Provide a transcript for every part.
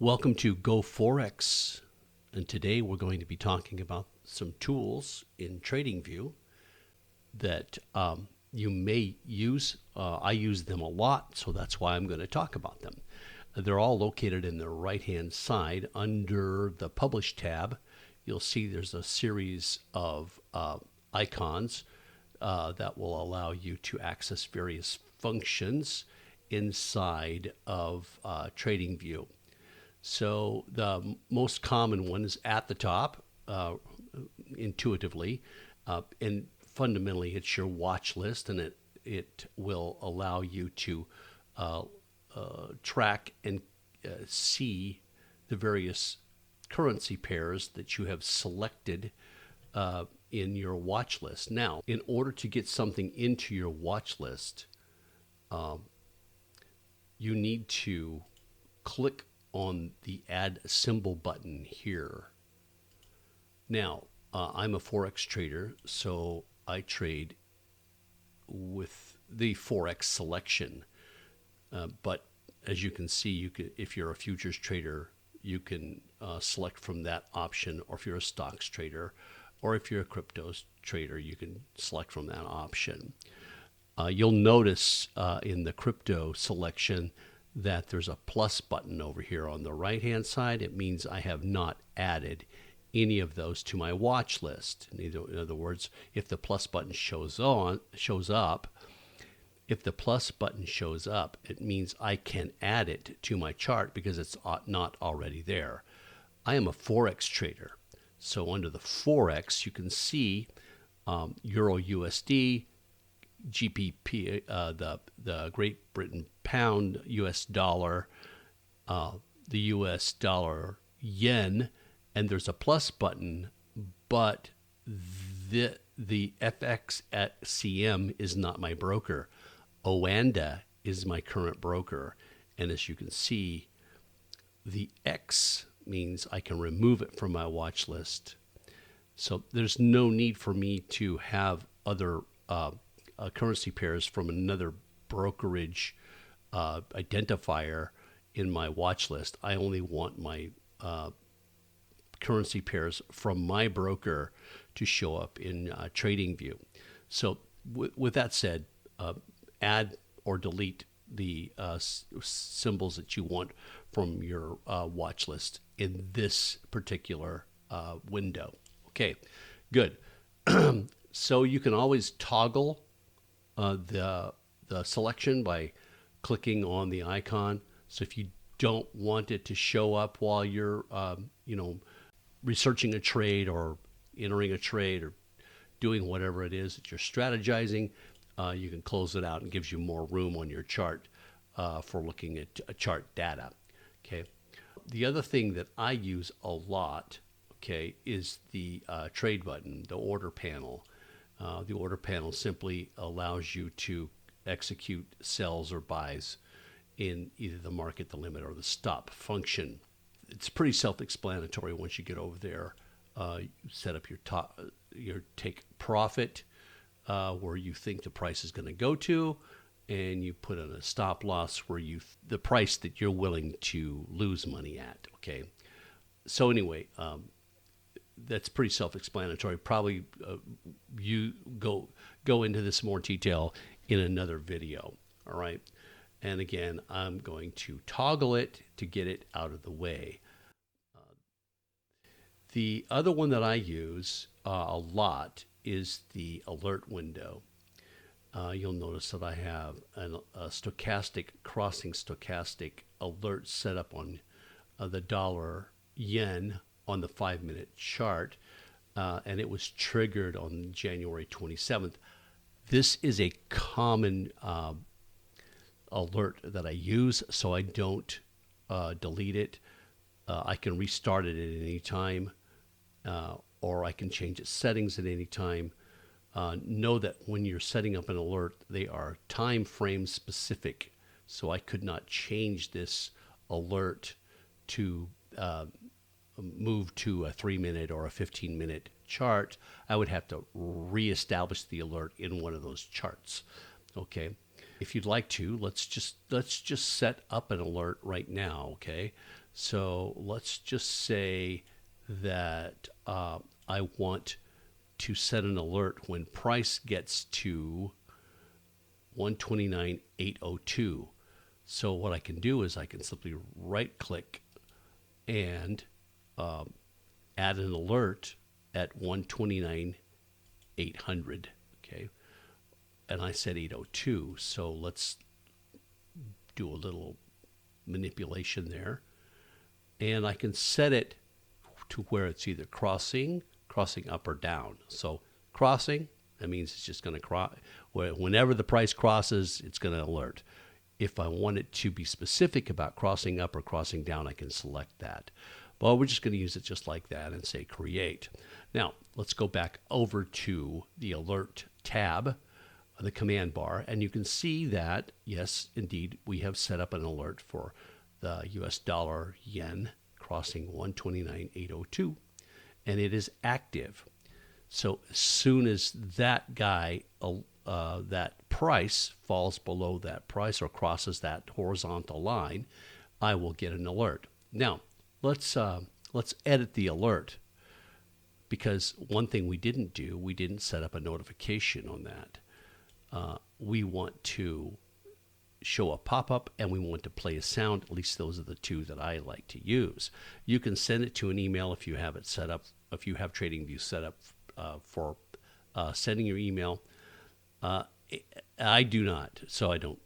Welcome to Go Forex, and today we're going to be talking about some tools in TradingView that you may use. I use them a lot, so that's why I'm going to talk about them. They're all located in the right-hand side under the Publish tab. You'll see there's a series of icons that will allow you to access various functions inside of TradingView. So the most common one is at the top, intuitively, and fundamentally it's your watch list, and it will allow you to track and see the various currency pairs that you have selected in your watch list. Now, in order to get something into your watch list, you need to click on the add symbol button here. Now, I'm a Forex trader, so I trade with the Forex selection. But as you can see, if you're a futures trader, you can select from that option, or if you're a stocks trader, or if you're a cryptos trader, you can select from that option. You'll notice in the crypto selection that there's a plus button over here on the right-hand side. It means I have not added any of those to my watch list. In other words, if the plus button shows up, it means I can add it to my chart because it's not already there. I am a Forex trader. So under the Forex, you can see Euro USD, GBP, the Great Britain pound, US dollar, the US dollar yen, and there's a plus button, but the FX at CM is not my broker. Oanda is my current broker, and as you can see, the X means I can remove it from my watch list. So there's no need for me to have other currency pairs from another brokerage identifier in my watch list. I only want my currency pairs from my broker to show up in TradingView. So with that said, add or delete the symbols that you want from your watch list in this particular window. Okay, good. So you can always toggle the selection by clicking on the icon. So if you don't want it to show up while you're researching a trade or entering a trade or doing whatever it is that you're strategizing, you can close it out and gives you more room on your chart for looking at chart data. Okay. The other thing that I use a lot, okay, is the trade button, the order panel. The order panel simply allows you to execute sells or buys in either the market, the limit, or the stop function. It's pretty self-explanatory once you get over there. You set up your take profit where you think the price is going to go to, and you put in a stop loss where the price that you're willing to lose money at. Okay, so anyway, that's pretty self-explanatory. Probably you go into this more detail in another video. All right, and again, I'm going to toggle it to get it out of the way. The other one that I use a lot is the alert window. You'll notice that I have a stochastic, crossing stochastic alert set up on the dollar yen on the 5-minute chart, and it was triggered on January 27th. This is a common alert that I use, so I don't delete it. I can restart it at any time, or I can change its settings at any time. Know that when you're setting up an alert, they are time frame specific, so I could not change this alert to move to a 3-minute or a 15-minute chart. I would have to reestablish the alert in one of those charts. Okay, if you'd like to, let's just set up an alert right now. Okay, So let's just say that I want to set an alert when price gets to 129,802. So what I can do is I can simply right click and add an alert at 129,800. Okay. And I said 802. So let's do a little manipulation there. And I can set it to where it's either crossing up or down. So crossing, that means it's just going to cross. Whenever the price crosses, it's going to alert. If I want it to be specific about crossing up or crossing down, I can select that. Well, we're just going to use it just like that and say create. Now, let's go back over to the alert tab, the command bar, and you can see that, yes, indeed, we have set up an alert for the US dollar yen crossing 129,802, and it is active. So as soon as that guy, that price falls below that price or crosses that horizontal line, I will get an alert. Now, let's edit the alert, because one thing we didn't do, we didn't set up a notification on that. We want to show a pop-up and we want to play a sound. At least those are the two that I like to use. You can send it to an email if you have it set up, if you have TradingView set up for sending your email. I do not, so I don't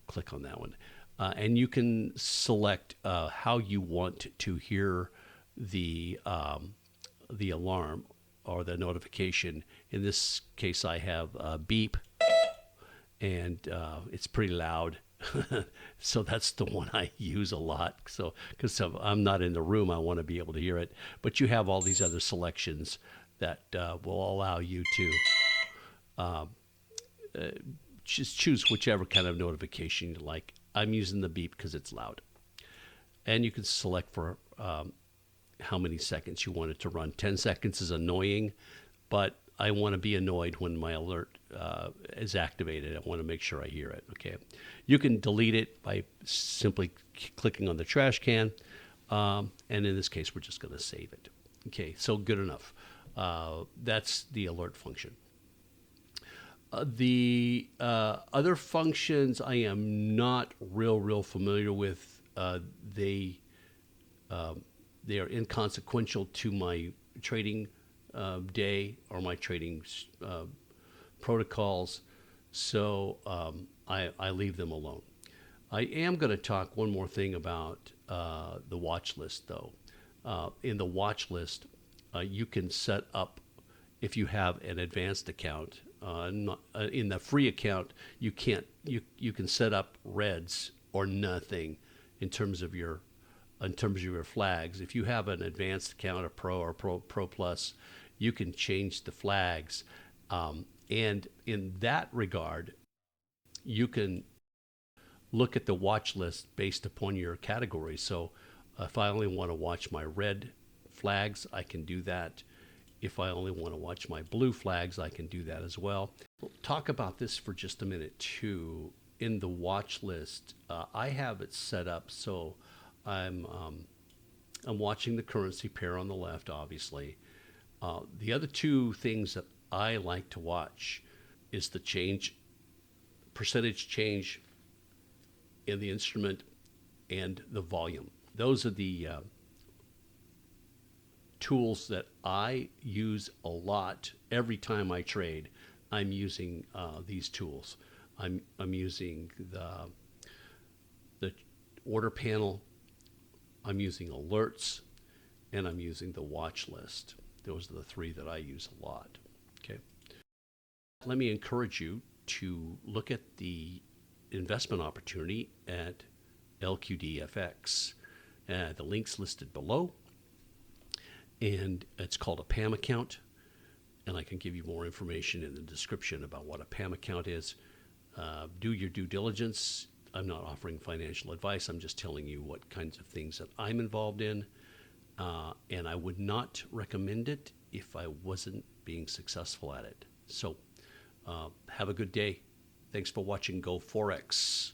click on that one. And you can select how you want to hear the alarm or the notification. In this case, I have a beep, and it's pretty loud. So that's the one I use a lot. So because I'm not in the room, I want to be able to hear it. But you have all these other selections that will allow you to just choose whichever kind of notification you like. I'm using the beep because it's loud. And you can select for how many seconds you want it to run. 10 seconds is annoying, but I want to be annoyed when my alert is activated. I want to make sure I hear it. Okay, you can delete it by simply clicking on the trash can, and in this case, we're just going to save it. Okay, so good enough. That's the alert function. The other functions I am not real familiar with. They are inconsequential to my trading day or my trading protocols, so I leave them alone. I am going to talk one more thing about the watch list, though. In the watch list, you can set up, if you have an advanced account. In the free account, you can set up reds or nothing in terms of your flags. If you have an advanced account, a Pro or Pro Plus, you can change the flags, and in that regard, you can look at the watch list based upon your category. So if I only want to watch my red flags, I can do that. If I only want to watch my blue flags, I can do that as well. We'll talk about this for just a minute too. In the watch list, I have it set up so I'm watching the currency pair on the left, obviously. The other two things that I like to watch is the percentage change in the instrument and the volume. Those are the tools that I use a lot. Every time I trade, I'm using these tools. I'm using the order panel, I'm using alerts, and I'm using the watch list. Those are the three that I use a lot. Okay. Let me encourage you to look at the investment opportunity at LQDFX. The link's listed below, and it's called a PAM account, and I can give you more information in the description about what a PAM account is. Do your due diligence. I'm not offering financial advice. I'm just telling you what kinds of things that I'm involved in, and I would not recommend it if I wasn't being successful at it. So have a good day. Thanks for watching Go Forex.